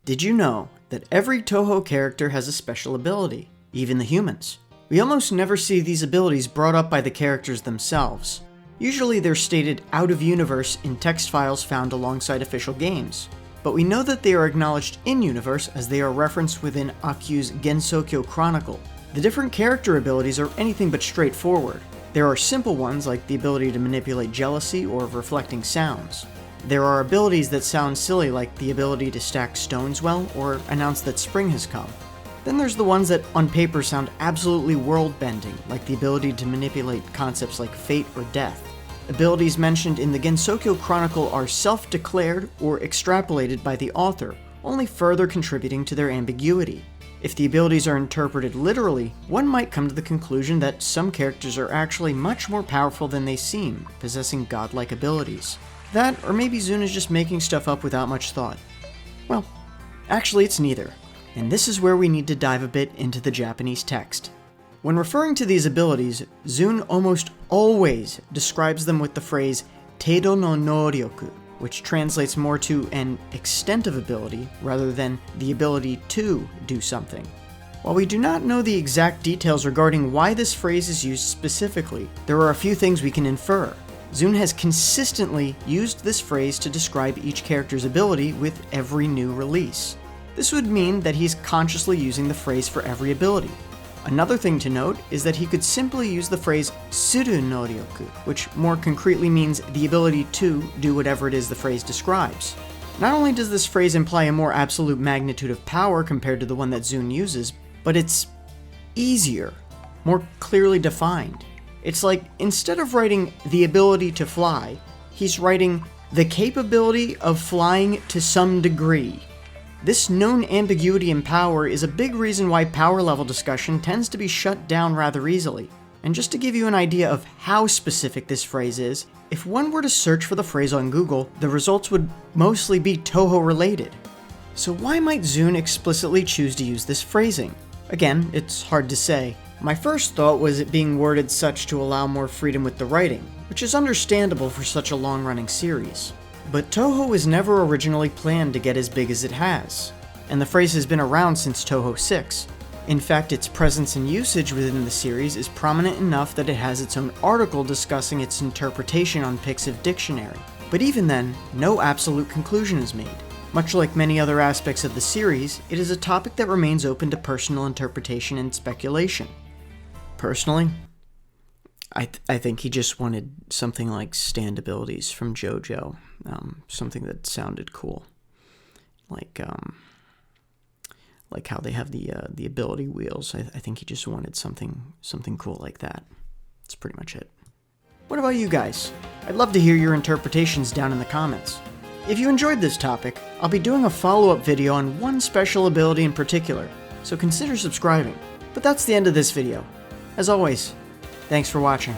Did you know that every Touhou character has a special ability, even the humans? We almost never see these abilities brought up by the characters themselves. Usually they're stated out of universe in text files found alongside official games. But we know that they are acknowledged in-universe as they are referenced within Akyu's Gensokyo Chronicle. The different character abilities are anything but straightforward. There are simple ones like the ability to manipulate jealousy or reflecting sounds. There are abilities that sound silly like the ability to stack stones well or announce that spring has come. Then there's the ones that on paper sound absolutely world-bending, like the ability to manipulate concepts like fate or death. Abilities mentioned in the Gensokyo Chronicle are self-declared or extrapolated by the author, only further contributing to their ambiguity. If the abilities are interpreted literally, one might come to the conclusion that some characters are actually much more powerful than they seem, possessing godlike abilities. That, or maybe Zune is just making stuff up without much thought. Well, actually it's neither, and this is where we need to dive a bit into the Japanese text. When referring to these abilities, Zune almost always describes them with the phrase Teido no noryoku, which translates more to an extent of ability rather than the ability to do something. While we do not know the exact details regarding why this phrase is used specifically, there are a few things we can infer. Zune has consistently used this phrase to describe each character's ability with every new release. This would mean that he's consciously using the phrase for every ability. Another thing to note is that he could simply use the phrase suru no ryoku, which more concretely means the ability to do whatever it is the phrase describes. Not only does this phrase imply a more absolute magnitude of power compared to the one that Zune uses, but it's easier, more clearly defined. It's like, instead of writing the ability to fly, he's writing the capability of flying to some degree. This known ambiguity in power is a big reason why power level discussion tends to be shut down rather easily. And just to give you an idea of how specific this phrase is, if one were to search for the phrase on Google, the results would mostly be Touhou related. So why might Zune explicitly choose to use this phrasing? Again, it's hard to say. My first thought was it being worded such to allow more freedom with the writing, which is understandable for such a long-running series. But Touhou was never originally planned to get as big as it has, and the phrase has been around since Touhou 6. In fact, its presence and usage within the series is prominent enough that it has its own article discussing its interpretation on Pixiv Dictionary. But even then, no absolute conclusion is made. Much like many other aspects of the series, it is a topic that remains open to personal interpretation and speculation. Personally, I think he just wanted something like stand abilities from JoJo, something that sounded cool, like how they have the ability wheels. I think he just wanted something cool like that. That's pretty much it. What about you guys? I'd love to hear your interpretations down in the comments. If you enjoyed this topic, I'll be doing a follow-up video on one special ability in particular, so consider subscribing. But that's the end of this video. As always, thanks for watching.